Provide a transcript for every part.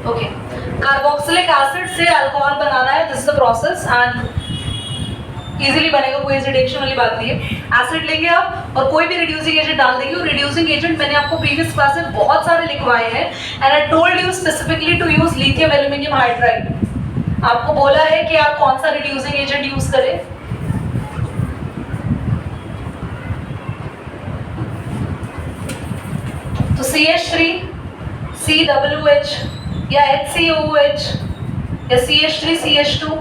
Okay, carboxylic acid से alcohol बनाना है, this is the process and easily बनेगा, कोई एसिडेशन वाली बात नहीं है। एसिड लेंगे आप और कोई भी रिड्यूसिंग एजेंट डाल देंगे, और रिड्यूसिंग एजेंट मैंने आपको प्रीवियस क्लास में बहुत सारे लिखवाए हैं and I told you specifically to use lithium aluminium hydride. आपको बोला है कि आप कौन सा रिड्यूसिंग एजेंट यूज करें। तो CH3, COOH या HCOOH या CH3 CH2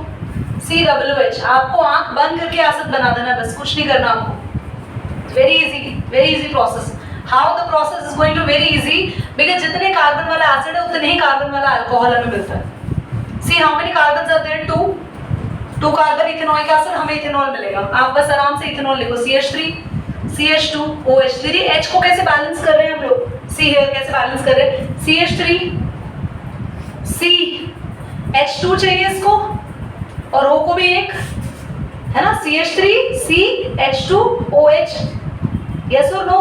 COOH, आपको आंख बंद करके एसिड बना देना, बस कुछ नहीं करना आपको। Very easy process. How the process is going to very easy, because जितने कार्बन वाला एसिड है उतने ही कार्बन वाला अल्कोहल हमें मिलता है। See how many carbons are there? 2 carbon ethanoic acid, हमें इथेनॉल मिलेगा। आप बस आराम से इथेनॉल लिखो, CH3 CH2 OH। दीदी H को कैसे बैलेंस कर रहे हैं हम लोग? C हियर कैसे बैलेंस कर रहे हैं? CH3 C H2 चाहिए इसको, और O को भी एक है ना, CH3 C H2 OH। Yes और नो?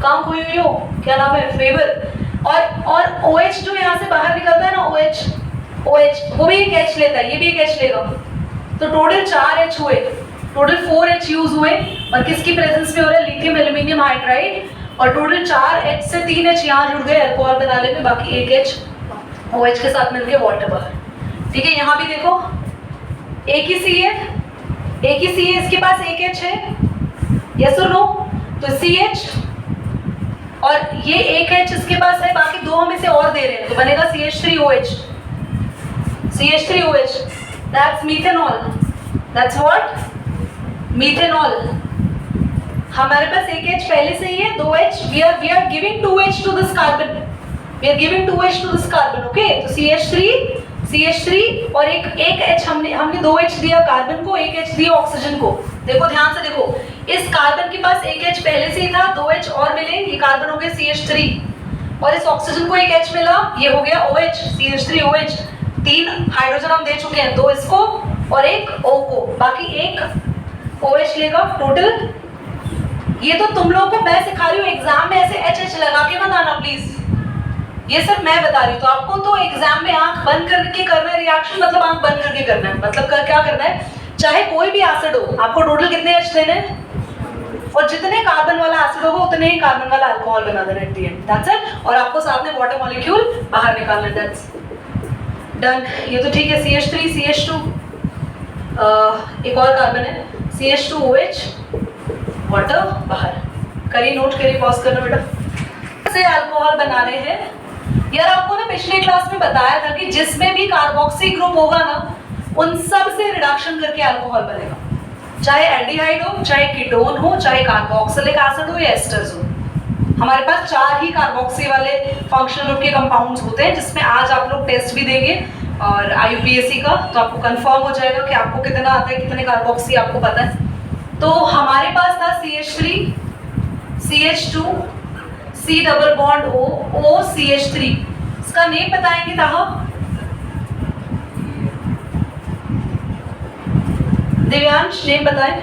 काम कोई हुई हो, क्या नाम है, फेवर। और OH जो यहाँ से बाहर निकलता है ना, OH वो भी एक H लेता है, ये भी एक H लेगा, तो टोटल 4 H हुए, टोटल 4 H यूज हुए। और किसकी प्रेजेंस में हो रहा है? Lithium aluminium hydride. और टोटल 4 H से 3 H यहाँ जुड़ गए अल्कोहल बनाने में, बाकी 1 H OH के साथ मिलके वाटर बाहर। ठीक है, यहाँ भी देखो एक ही C है, इसके पास एक H है, यस और नो? तो CH और ये एक H इसके पास है, बाकी 2 हम इसे और दे रहे हैं, तो बनेगा CH3OH। CH3OH, that's methanol. That's what? Methanol. हमारे पास एक H पहले से ही है, 2 H, we are giving 2 H to this carbon. We are giving 2 H to this carbon, okay? तो CH3 और एक H हमने 2 H दिया कार्बन को, 1 H दिया ऑक्सीजन को। देखो ध्यान से देखो, इस कार्बन के पास एक H पहले से ही था, 2 H और मिले, ये कार्बन हो गया CH3, और इस ऑक्सीजन को एक H मिला, ये हो गया OH, CH3OH। 3 हाइड्रोजन हम दे चुके हैं, 2 इसको और एक O को, बाकी एक OH लेगा टोटल। ये तो तुम लोगों को मैं सिखा रही हूँ, एग्जाम में ऐसे HH लगा के मत आना प्लीज, ये सब मैं बता रही हूँ। तो आपको तो एग्जाम में आंख बंद करके करना है रिएक्शन, मतलब आंख बंद करके करना है, मतलब क्या करना है, चाहे कोई भी एसिड हो, आपको टोटल कितने H देने हैं, और जितने कार्बन वाला एसिड होगा उतने ही कार्बन वाला अल्कोहल बना देना at the end, that's it. और आपको साथ में वाटर मॉलिक्यूल बाहर निकालना है, दैट्स डन। ये तो ठीक है, CH3 CH2 एक और कार्बन है, CH2OH, वाटर बाहर। करिए नोट, करिए, पॉज करना बेटा। से अल्कोहल बना रहे हैं यार, आपको ना पिछले क्लास में बताया था कि जिसमें भी कार्बोक्सी ग्रुप होगा ना, उन सब से रिडक्शन करके अल्कोहल बनेगा, चाहे एल्डिहाइड हो, चाहे कीटोन हो, चाहे कार्बोक्सिलिक एसिड हो या एस्टर्स हो। हमारे पास 4 ही कार्बोक्सी वाले फंक्शनल ग्रुप के कंपाउंड्स होते हैं, जिसमें आज आप लोग टेस्ट भी देंगे और IUPAC का, तो आपको कंफर्म हो जाएगा कि आपको कितना आता है, कितने कार्बोक्सी आपको पता है। तो हमारे पास था CH3 CH2 C double bond O CH3, इसका नेम बताएंगे ताहा? दिव्यांश नेम बताएं।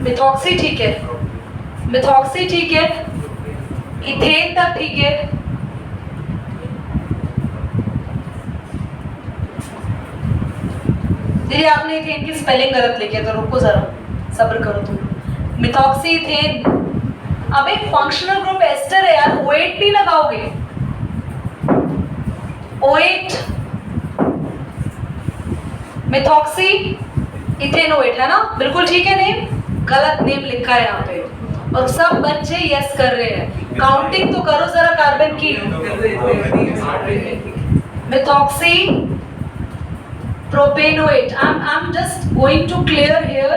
मिथॉक्सी ठीक है, मिथॉक्सी ठीक है, इथेन तक ठीक है, दीदी आपने इथेन की स्पेलिंग गलत लिखी है, तो रुको जरा, सब्र करो तुम। मिथॉक्सी इथेन, अब एक फंक्शनल ग्रुप एस्टर है यार, O8 नहीं लगाओगे, O8 मिथॉक्सी इथेनोएट है ना, बिल्कुल ठीक है नेम, गलत नेम लिखा है यहाँ पे, और सब बच्चे यस कर रहे हैं। काउंटिंग तो करो जरा कार्बन की। Methoxy propanoate, I am just going to clear here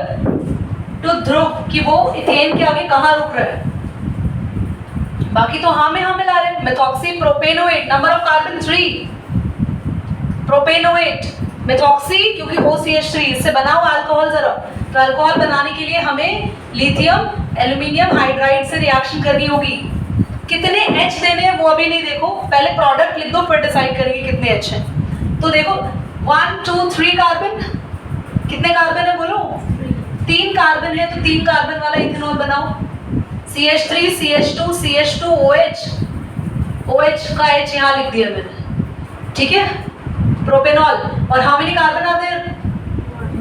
to Dhruv कि वो इथेन के आगे कहाँ रुक रहा है, बाकी तो हाँ में हाँ मिला रहे हैं। Methoxy propanoate, number of carbon 3, propanoate methoxy, क्योंकि OCH3 इससे बना हुआ अल्कोहल जरा, तो अल्कोहल बनाने के लिए हमें लिथियम एल्यूमिनियम हाइड्राइड से रिएक्शन करनी होगी। कितने H देने हैं वो अभी नहीं देखो, पहले प्रोडक्ट लिख दो, फिर डिसाइड करेंगे कितने H हैं। तो देखो 1 2 3 कार्बन, कितने कार्बन है बोलो? 3 कार्बन है, तो 3 कार्बन वाला इथेनॉल बनाओ। CH3 CH2 CH2 OH, OH का H यहाँ लिख दिया मैंने, ठीक है। प्रोपेनॉल, और how many carbon are there?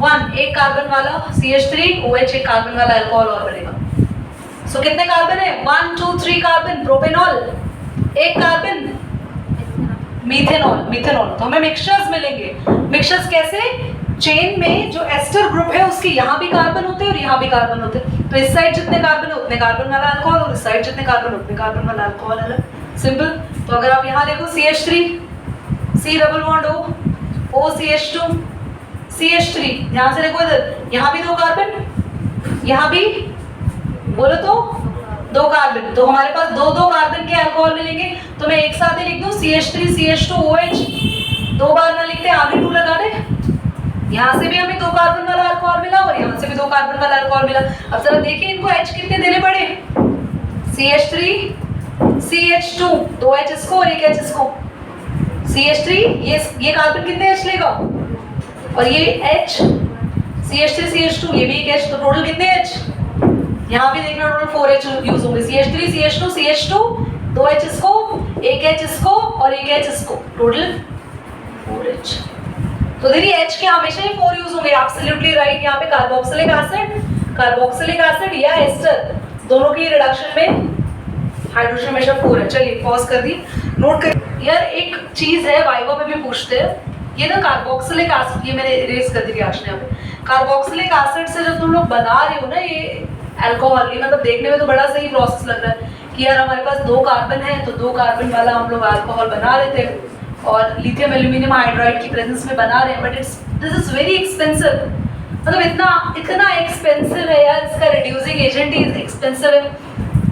1, एक कार्बन वाला CH3 OH, एक कार्बन वाला अल्कोहल और बनेगा। सो कितने कार्बन है? 1 2 3 कार्बन प्रोपेनॉल, एक कार्बन मीथेनॉल। मीथेनॉल तो हमें मिक्सचर्स मिलेंगे। मिक्सचर्स कैसे? चेन में जो एस्टर ग्रुप है उसके यहाँ भी कार्बन होते हैं और यहाँ भी कार्बन होते हैं, तो इस साइड जितने कार्बन है उतने कार्बन वाला अल्कोहल, और इस साइड जितने कार्बन उतने कार्बन वाला अल्कोहल अलग। सिंपल। तो अगर आप यहाँ देखो CH3 C double bond O, OCH2 CH3, यहाँ से देखो इधर, यहाँ भी 2 कार्बन, यहाँ भी बोलो तो 2 कार्बन, तो हमारे पास 2 कार्बन के अल्कोहल मिलेंगे। तो मैं एक साथ ही लिख दूं CH3 CH2 OH, 2 बार ना लिखते आगे 2 लगा दे। यहाँ से भी हमें 2 कार्बन वाला अल्कोहल मिला और यहाँ से भी 2 कार्बन वाला अल्कोहल मिला। अब जरा देखिए इनको H कितने देने पड़े? CH3 CH2, 2 H इसको और 1 H इसको। CH3 ये कार्बन कितने H लेगा, और ये H CH3 CH2 ये भी 1 H, तो टोटल कितने H? यहाँ भी देखना टोटल 4 H यूज होंगे। CH3 CH2 CH2, 2 H इसको, 1 H इसको और 1 H इसको, टोटल 4 H। तो देखिए H के हमेशा ही 4 यूज होंगे, एब्सोल्युटली राइट। यहाँ पे कार्बोक्सिलिक एसिड या एस्टर दोनों की रिडक्शन में हाइड्रोजन हमेशा 4 है। चलिए पॉज कर दी, नोट कर। यार एक चीज है वाइवा में भी पूछते हैं, ये ना कार्बोक्सिलिक एसिड, ये मैंने इरेज कर दी रिएक्शन यहाँ पे। कार्बोक्सिलिक एसिड से जब तुम लोग बना रहे हो ना ये अल्कोहल, ये मतलब देखने में तो बड़ा सही प्रोसेस लग रहा है कि यार हमारे पास 2 कार्बन है तो 2 कार्बन वाला हम लोग अल्कोहल बना लेते हैं और लिथियम एल्यूमिनियम हाइड्राइड की प्रेजेंस में बना रहे हैं, but this is very expensive. मतलब इतना एक्सपेंसिव है यार, इसका रिड्यूसिंग एजेंट ही एक्सपेंसिव है,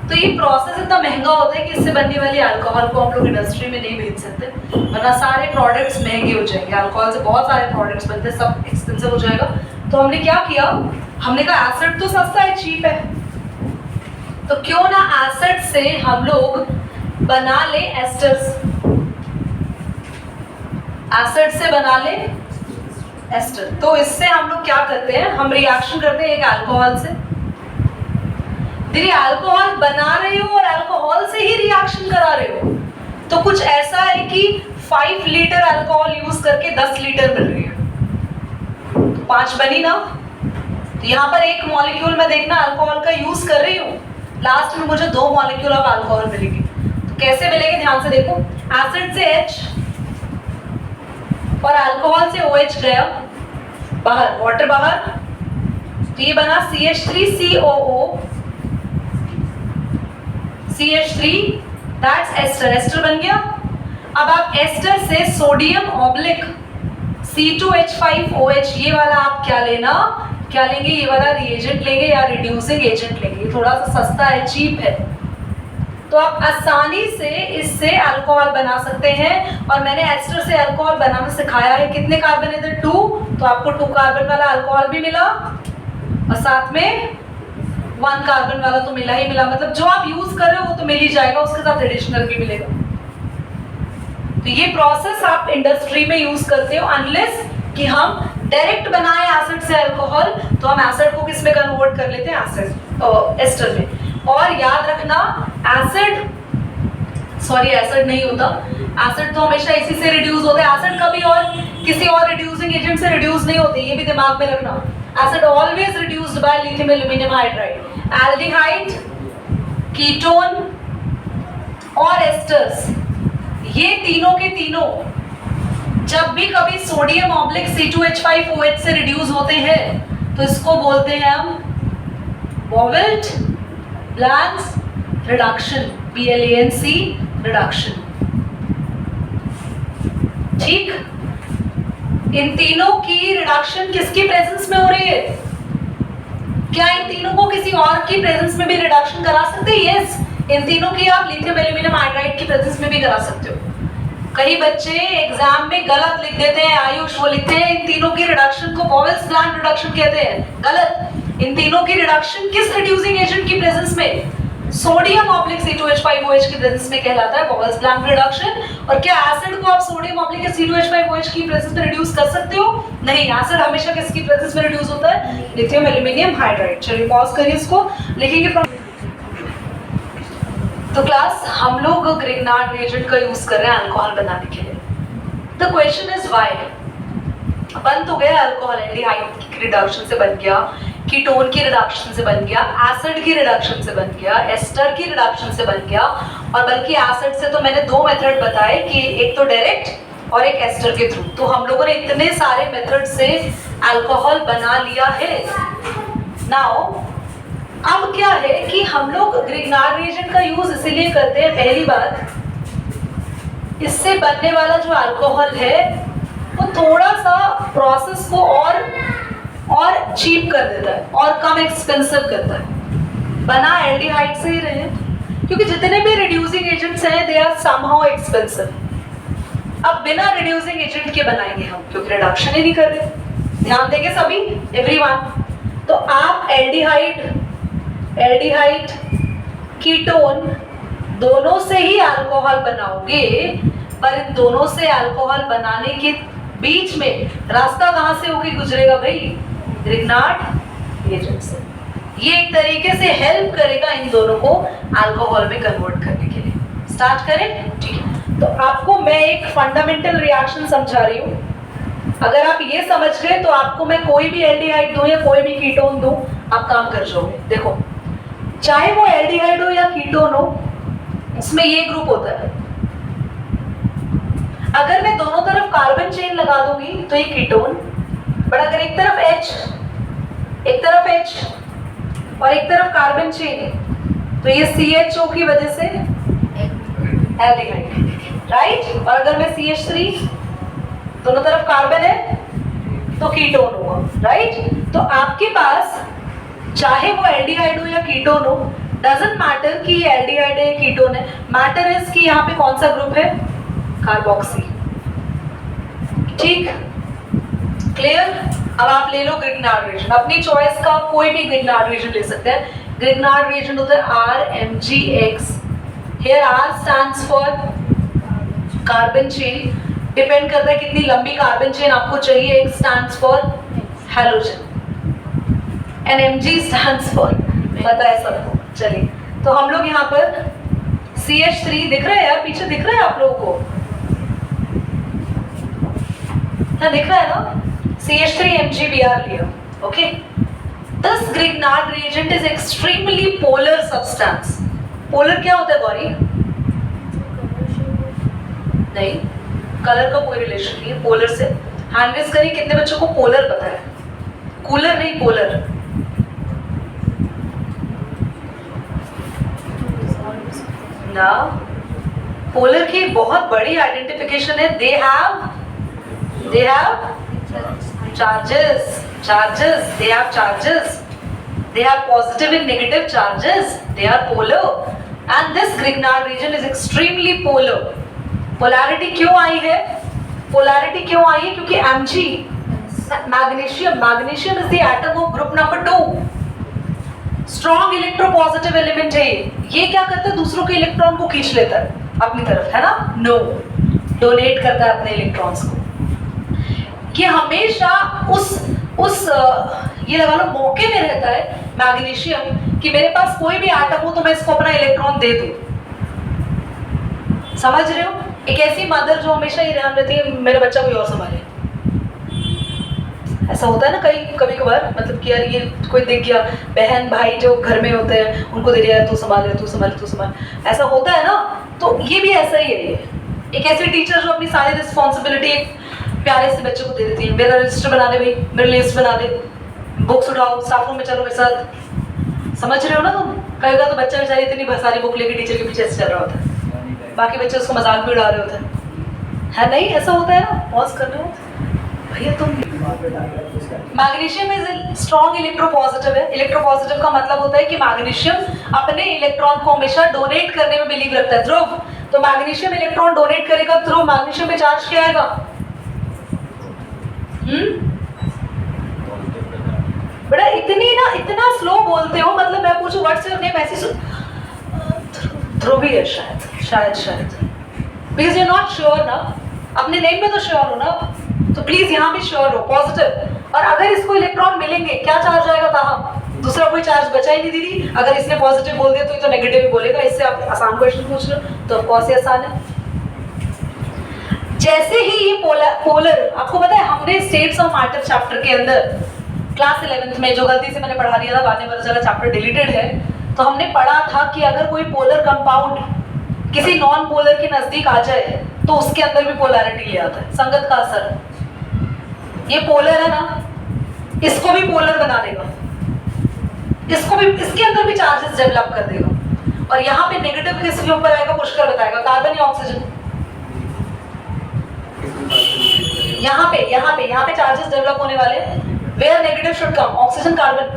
तो ये प्रोसेस इतना महंगा होता है कि इससे बनने वाली अल्कोहल को हम लोग इंडस्ट्री में नहीं बेच सकते, वरना सारे प्रोडक्ट्स महंगे हो जाएंगे। अल्कोहल से बहुत सारे प्रोडक्ट्स बनते हैं, सब एक्सपेंसिव हो जाएगा। तो हमने क्या किया, हमने कहा एसिड तो सस्ता है, चीप है, तो क्यों ना एसिड से हम लोग बना ले एस्टर्स, एसिड से बना ले एस्टर। तो इससे हम लोग क्या करते हैं, हम रिएक्शन करते हैं एक अल्कोहल से। देखिए अल्कोहल बना रहे हो और अल्कोहल से ही रिएक्शन करा रहे हो, तो कुछ ऐसा है कि 5 लीटर अल्कोहल यूज करके 10 लीटर मिल रही है, तो 5 बनी ना। तो यहाँ पर एक मॉलिक्यूल में देखना अल्कोहल का यूज कर रही हूँ, लास्ट में मुझे 2 मॉलिक्यूल ऑफ अल्कोहल मिलेगी। तो कैसे मिलेंगे ध्यान से देखो, एसिड से H और अल्कोहल से OH गया बाहर, वाटर बाहर, तो ये बना CH3COO CH3, that's ester, ester बन गया। अब आप एस्टर से सोडियम ऑब्लिक C2H5OH, ये वाला आप क्या लेंगे, ये वाला रिएजेंट लेंगे या रिड्यूसिंग एजेंट लेंगे, थोड़ा सा सस्ता है, चीप है, तो आप आसानी से इससे अल्कोहल बना सकते हैं। और मैंने एस्टर से अल्कोहल बनाना सिखाया है। कितने कार्बन है इधर? 2, तो आपको 2 कार्बन वाला अल्कोहल भी मिला और साथ में 1 कार्बन वाला तो मिला ही मिला, मतलब जो आप यूज कर रहे हो वो तो मिल ही जाएगा, उसके साथ एडिशनल भी मिलेगा। तो ये प्रोसेस आप इंडस्ट्री में यूज करते हो, अनलेस कि हम डायरेक्ट बनाए एसिड से अल्कोहल, तो हम एसिड को किस में कन्वर्ट कर लेते हैं, एस्टर में। और याद रखना एसिड नहीं होता, एसिड तो हमेशा इसी से रिड्यूस होता है, एसिड कभी और किसी और रिड्यूसिंग एजेंट से रिड्यूस नहीं होती, ये भी दिमाग में रखना। Acid always reduced by lithium aluminium hydride, aldehyde, ketone और एस्टर्स, ये तीनों के तीनों जब भी कभी सोडियम ऑब्लिक C2H5OH से रिड्यूस होते हैं तो इसको बोलते हैं हम Bovilt-Blanks रिडक्शन, BLANC रिडक्शन। ठीक, इन तीनों की रिडक्शन किसकी प्रेजेंस में हो रही है? क्या इन तीनों को किसी और की प्रेजेंस में भी रिडक्शन करा सकते हैं? यस, इन तीनों की आप लिथियम एल्यूमिनियम हाइड्राइड की प्रेजेंस में भी करा सकते हो। कई बच्चे एग्जाम में गलत लिख देते हैं, आयुष वो लिखते हैं इन तीनों की रिडक्शन को Bovilt-Blanks रिडक्शन कहते हैं, गलत। इन तीनों की रिडक्शन किस रिड्यूसिंग एजेंट की प्रेजेंस में? सोडियम ऑब्लिक C2H5OH की प्रेजेंस में कहलाता है वॉल्स ब्लैंक रिडक्शन। और क्या एसिड को आप सोडियम ऑब्लिक C2H5OH की प्रेजेंस में रिड्यूस कर सकते हो? नहीं, एसिड हमेशा किसकी प्रेजेंस में रिड्यूस होता है? Lithium aluminium hydride. चलिए पॉज करिए, इसको लिखेंगे। तो क्लास हम लोग ग्रिग्नार्ड रिएजेंट का यूज कर रहे हैं अल्कोहल बनाने के लिए। The question is why. बन तो गया अल्कोहल, एल्डिहाइड की रिडक्शन से बन गया, कीटोन की रिडक्शन से बन गया, एसिड की रिडक्शन से बन गया, एस्टर की रिडक्शन से बन गया, और बल्कि एसिड से तो मैंने दो मेथड बताए कि एक तो डायरेक्ट और एक एस्टर के थ्रू। तो हम लोगों ने इतने सारे मेथड से अल्कोहल बना लिया है। नाउ अब क्या है कि हम लोग ग्रिग्नार्ड रिएजेंट का यूज इसीलिए करते हैं, पहली बात इससे बनने वाला जो अल्कोहल है वो थोड़ा सा प्रोसेस को और चीप कर देता है और कम एक्सपेंसिव करता है। बना एल्डिहाइड से ही रहे, क्योंकि जितने भी रिड्यूसिंग एजेंट्स हैं दे आर समहाउ एक्सपेंसिव। अब बिना रिड्यूसिंग एजेंट के बनाएंगे हम, क्योंकि रिडक्शन ही नहीं कर रहे। ध्यान देंगे सभी, एवरीवन। तो आप एल्डिहाइड कीटोन दोनों से ही अल्कोहल बनाओगे, पर इन दोनों से अल्कोहल बनाने के बीच में रास्ता कहां से होके गुजरेगा भाई? ग्रिग्नार्ड रिएजेंट से। ये एक तरीके से हेल्प करेगा इन दोनों को अल्कोहल में कन्वर्ट करने के लिए। स्टार्ट करें? ठीक है। तो आपको मैं एक फंडामेंटल रिएक्शन समझा रही हूं। अगर आप ये समझ गए तो आपको मैं कोई भी एल्डिहाइड दूं या कोई भी कीटोन दूं, आप काम कर जाओगे। देखो, चाहे वो एल्डिहाइड हो या कीटोन हो, इसमें ये ग्रुप होता है। अगर मैं दोनों तरफ कार्बन चेन लगा दूंगी तो ये कीटोन, बट अगर एक तरफ H और एक तरफ कार्बन चेन तो ये CHO की वजह से एल्डिहाइड, राइट? और अगर मैं CH3, दोनों तरफ कार्बन है तो कीटोन हुआ, राइट? तो आपके पास चाहे वो एल्डिहाइड हो या कीटोन हो, डजंट मैटर कि ये एल्डिहाइड है कीटोन है, मैटर इज कि यहाँ पे कौन सा ग्रुप है? कार्बोक्सी। ठीक, क्लियर? अब आप ले लो ग्रिग्नार्ड रिएजेंट, अपनी चॉइस का कोई भी ग्रिग्नार्ड रिएजेंट ले सकते हैं। ग्रिग्नार्ड रिएजेंट होता है RMgX। Here R stands for carbon chain, depend करता है कितनी लंबी कार्बन चेन आपको चाहिए। X stands for halogen and Mg stands for, पता है सबको। चलिए, तो हम लोग यहाँ पर CH3 दिख रहा है यार, पीछे दिख रहा है आप लोगों को? हाँ, दिख रहा है ना? CH3MgBr लिया, okay? This Grignard reagent is extremely polar substance. Polar क्या होता है गौरी? नहीं, कलर का कोई रिलेशन नहीं है पोलर से। हैंड रेज करिए कितने बच्चों को पोलर पता है? कूलर नहीं, पोलर। ना, पोलर की बहुत बड़ी आइडेंटिफिकेशन है। They have charges, they have positive and negative charges, they are polar, and this Grignard region is extremely polar. polarity क्यों आई है? क्योंकि Mg, magnesium is the atom of group number 2, strong electropositive element है। ये क्या करता है? दूसरों के इलेक्ट्रॉन को खींच लेता है अपनी तरफ, है ना? नो, डोनेट करता है अपने इलेक्ट्रॉन्स को। ये हमेशा उस ये लगा लो मौके में रहता है मैग्नीशियम कि मेरे पास कोई भी एटम हो तो मैं इसको अपना इलेक्ट्रॉन दे दूं। समझ रहे हो? एक ऐसी मदर जो हमेशा ये ध्यान रहती है मेरे बच्चा कोई और संभाले। ऐसा होता है ना कभी कभार, मतलब कि यार ये कोई दिख गया, बहन भाई जो घर में होते हैं उनको दे दिया, तू संभाल। ऐसा होता है ना? तो ये भी ऐसा ही है। ये एक ऐसे टीचर जो अपनी सारी रिस्पॉन्सिबिलिटी एक प्यारे से बच्चे को दे देती है। मेरा रजिस्टर बना दे भाई, मेरी लिस्ट बना दे, बुक्स उठाओ, स्टाफ रूम में चलो मेरे साथ। समझ रहे हो ना तुम? कहेगा तो बच्चा बेचारी इतनी सारी बुक लेके टीचर के पीछे ऐसे चल रहा होता है, बाकी बच्चे उसको मजाक भी उड़ा रहे होते हैं। नहीं, ऐसा होता है ना? पॉज कर रहे हो भैया तुम। मैग्नीशियम इज स्ट्रॉन्ग इलेक्ट्रोपॉजिटिव है। इलेक्ट्रोपॉजिटिव का मतलब होता है कि मैग्नीशियम अपने इलेक्ट्रॉन को हमेशा डोनेट करने में बिलीव रखता है। ध्रुव, तो मैग्नीशियम इलेक्ट्रॉन डोनेट करेगा, ध्रुव मैग्नीशियम पे चार्ज क्या आएगा? बड़ा इतना स्लो बोलते हो, मतलब मैं पूछूं व्हाट्स योर नेम, ऐसी ध्रुवी है शायद because you are not sure ना, अपने नेम में तो श्योर हो ना, तो प्लीज यहाँ भी श्योर हो, पॉजिटिव। और अगर इसको इलेक्ट्रॉन मिलेंगे क्या चार्ज आएगा कहाँ, दूसरा कोई चार्ज बचा ही नहीं दीदी। अगर इसने पॉजिटिव बोल दिया तो ये तो नेगेटिव ही बोलेगा। इससे आप आसान क्वेश्चन पूछ लो तो ऑफकोर्स ये आसान है। जैसे ही ये पोलर आपको पता है, हमने स्टेट्स ऑफ मैटर चैप्टर के अंदर क्लास 11th में, जो गलती से मैंने पढ़ा दिया था, बाद में पता चला चैप्टर डिलीटेड है, तो हमने पढ़ा था कि अगर कोई पोलर कंपाउंड किसी नॉन पोलर के नजदीक आ जाए तो उसके अंदर भी पोलैरिटी ले आता है, संगत का असर। ये पोलर है ना, इसको भी पोलर बना देगा, इसको भी, इसके अंदर भी चार्जेस डेवलप कर देगा। और यहाँ पे नेगेटिव किसके ऊपर आएगा, पुष्कर बताएगा, कार्बन या ऑक्सीजन। यहाँ पे चार्जेस डेवलप होने वाले, where negative should come, oxygen carbon,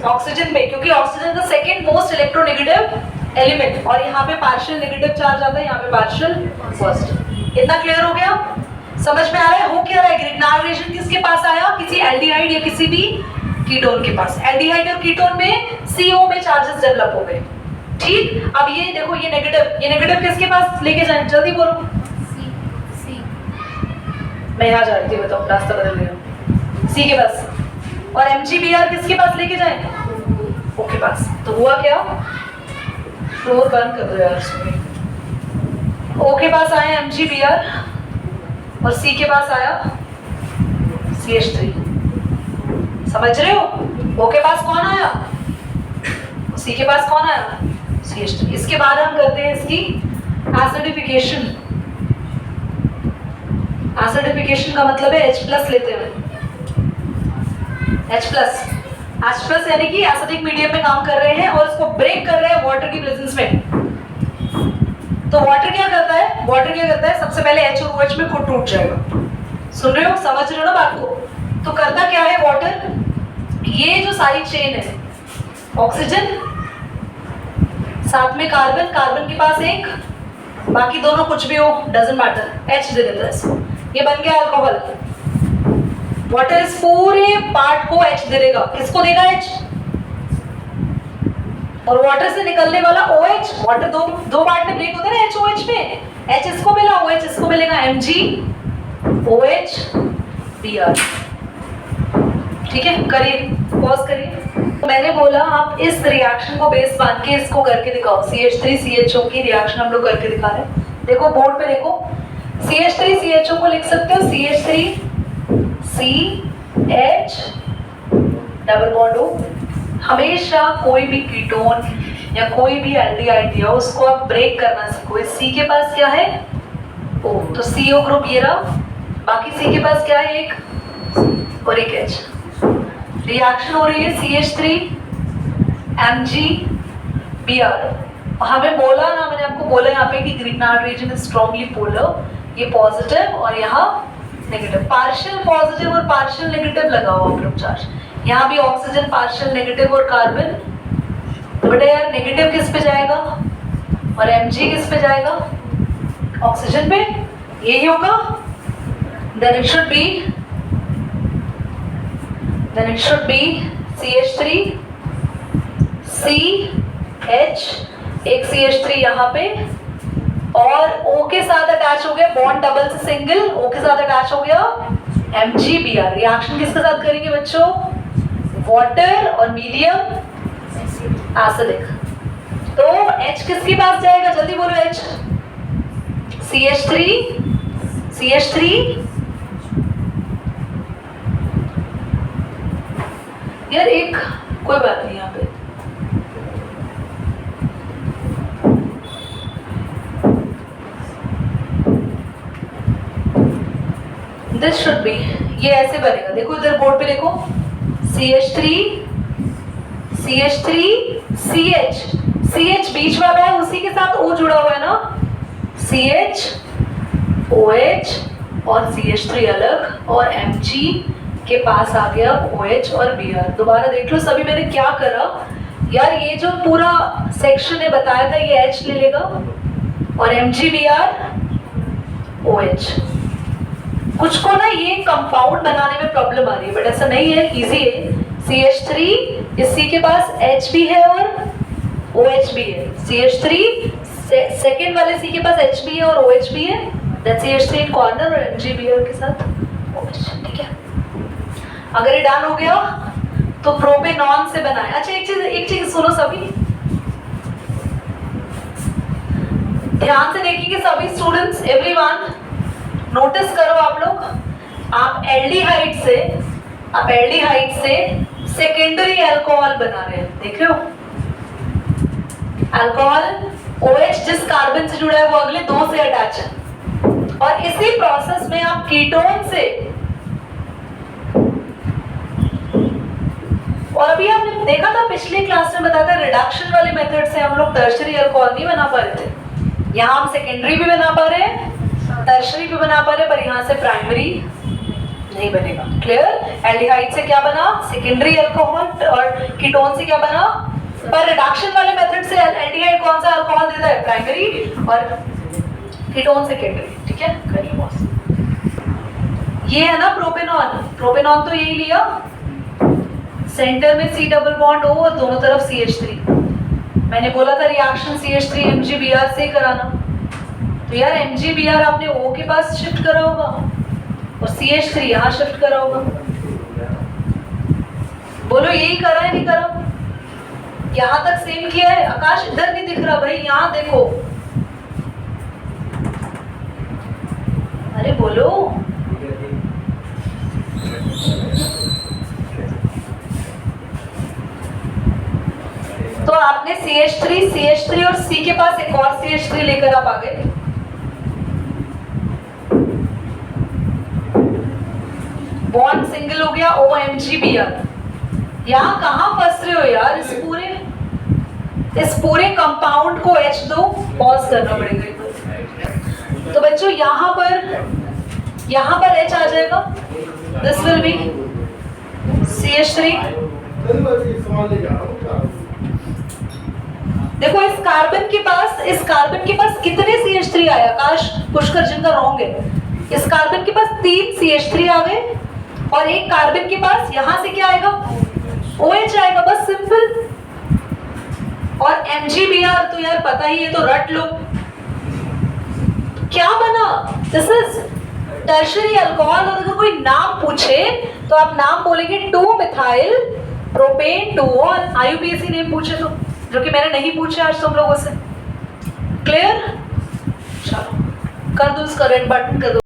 oxygen पे, क्योंकि oxygen the second most electronegative element, और यहाँ पे पार्शियल नेगेटिव चार्ज आता है, यहाँ पे पार्शियल पॉजिटिव। इतना क्लियर हो गया, समझ में आ रहा है हो क्या रहा है। ग्रिग्नार्ड रिएक्शन किसके पास आया, किसी एल्डिहाइड या किसी भी कीटोन के पास। एल्डिहाइड और कीटोन में CO में चार्जेस डेवलप हो गए, ठीक। अब ये देखो, ये नेगेटिव किसके पास लेके जाए, जल्दी बोलो। मैं यहाँ जा रही थी, बताओ, रास्ता बदल गया। C के पास। और MgBr किसके पास लेके जाए, O के पास। तो हुआ क्या, फ्लोर बंद कर दो यार, O के पास आया MgBr और C के पास आया CH3। समझ रहे हो, O के पास कौन आया, C के पास कौन आया, CH3। इसके बाद हम करते हैं इसकी एसिडिफिकेशन। एसिडिफिकेशन का मतलब है H+ लेते हैं, H+ यानी कि एसिडिक मीडियम में काम कर रहे हैं और इसको ब्रेक कर रहे हैं वाटर की प्रेजेंस में। तो वाटर क्या करता है, सबसे पहले H और OH में खुद टूट जाएगा। सुन रहे हो, समझ रहे हो ना बात को। तो करता क्या है वाटर, ये जो सारी चेन है, ऑक्सीजन साथ में कार्बन के पास एक, बाकी दोनों कुछ भी हो, डजंट मैटर, H दे देता है इसको, ये बन गया अल्कोहल। वाटर इस पूरे पार्ट को H दे देगा, किसको देगा H, और वाटर से निकलने वाला OH। वाटर दो पार्ट में ब्रेक होता है ना HOH में, H इसको मिला, OH इसको मिलेगा, MgOH Br। ठीक है, करिए, पॉज करिए। तो मैंने बोला आप इस रिएक्शन को बेस मान के इसको करके दिखाओ, CH3CHO की रिएक्शन हम लोग करके दिखा रहे हैं। देखो बोर्ड पे देखो, CH3CHO को लिख सकते हो CH3CH डबल बॉन्ड O। हमेशा कोई भी कीटोन या कोई भी एल्डिहाइड दिया उसको आप ब्रेक करना सीखो। इस C के पास क्या है O, तो CO ग्रुप ये रहा, बाकी C के पास क्या है, एक और एक H। रिएक्शन हो रही है CH3 MgBr। हमें बोला ना, मैंने आपको बोला यहाँ पे कि Grignard reason is strongly polar, ये पॉजिटिव और यहाँ नेगेटिव, पार्शियल पॉजिटिव और पार्शियल नेगेटिव लगा हुआ ग्रुप चार्ज। यहाँ भी ऑक्सीजन पार्शियल नेगेटिव और कार्बन, बट यार नेगेटिव किस पे जाएगा और Mg किस पे जाएगा, ऑक्सीजन पे, यही होगा। Then it should be CH3 CH, एक CH3 यहाँ पे, और O के साथ अटैच हो गया, बॉन्ड डबल से सिंगल, O के साथ अटैच हो गया MgBr। रिएक्शन किसके साथ करेंगे बच्चों, वाटर और मीडियम एसिडिक। तो H किसके पास जाएगा, जल्दी बोलो, H CH3 यार एक, कोई बात नहीं यहाँ पे, दिस शुड बी, ये ऐसे बनेगा। देखो इधर बोर्ड पे देखो, CH बीच वाला है, उसी के साथ O जुड़ा हुआ है ना, CH OH और CH3 अलग, और Mg के पास आ गया OH और Br। दोबारा देख लो सभी, मैंने क्या करा यार, ये जो पूरा सेक्शन है बताया था, ये H ले लेगा और MgBr OH। कुछ को ना ये कंपाउंड बनाने में प्रॉब्लम आ रही है, बट ऐसा नहीं है, इजी है। CH3, इस C के पास H भी है और OH भी है, CH3 सेकेंड वाले C के पास H भी है और OH भी है, दैट CH3 इन कॉर्नर और MgBr के साथ OH, ठीक है। अगर ये डन हो गया तो प्रोपेनॉन से बना है। अच्छा एक चीज सुनो सभी, ध्यान से देखिए सभी स्टूडेंट्स, एवरीवन नोटिस करो आप लोग, आप एल्डिहाइड से सेकेंडरी अल्कोहल बना रहे हैं, देख रहे हो? अल्कोहल OH जिस कार्बन से जुड़ा है वो अगले 2 से अटैच है, और इसी प्रोसेस में आप कीटोन से, और अभी आपने देखा था पिछली क्लास में बताया था रिडक्शन वाले मेथड से हम लोग टर्शरी अल्कोहल नहीं बना पा रहे थे। यहाँ हम सेकेंडरी भी बना पा रहे हैं, टर्शरी भी बना पा रहे हैं, पर यहाँ से प्राइमरी नहीं बनेगा। क्लियर? एल्डिहाइड से क्या बना? सेकेंडरी अल्कोहल, और कीटोन से क्या बना? पर रिडक्शन वाले मेथड से एल्डिहाइड कौन सा अल्कोहल देता है? प्राइमरी, और कीटोन सेकेंडरी, ठीक है? करिए बॉस। ये है ना प्रोपेनॉन, प्रोपेनॉन तो यही लिया, सेंटर में C डबल बॉन्ड O और दोनों तरफ CH3। मैंने बोला था रिएक्शन CH3 MgBr से कराना, तो यार MgBr आपने O के पास शिफ्ट करा होगा और CH3 यहाँ शिफ्ट करा होगा। बोलो यही करा है नहीं करा? यहाँ तक सेम किया है। आकाश इधर नहीं दिख रहा भाई, यहाँ देखो, अरे बोलो। तो आपने CH3 और C के पास एक और CH3 लेकर आप आ गए। बॉन्ड सिंगल हो गया, OMgBr। यहाँ कहाँ फंस रहे हो यार? इस पूरे कंपाउंड को H दो, पॉज करना पड़ेगा। तो बच्चों यहाँ पर H आ जाएगा, दिस विल बी CH3। देखो इस कार्बन के पास कितने CH3 आया? आकाश, पुष्कर जिनका रॉन्ग है, इस कार्बन के पास 3 CH3 आ गए, और एक कार्बन के पास यहां से क्या आएगा? OH आएगा, बस सिंपल। और MgBr तो यार पता ही है, तो रट लो। क्या बना? This is tertiary alcohol. और अगर कोई नाम पूछे तो आप नाम बोलेंगे 2-मिथाइल प्रोपेन 2-ऑन। IUPAC नेम पूछे तो, जो कि मैंने नहीं पूछा आज तुम लोगों से। क्लियर? चलो कर दो, इसका रेड बटन कर दो।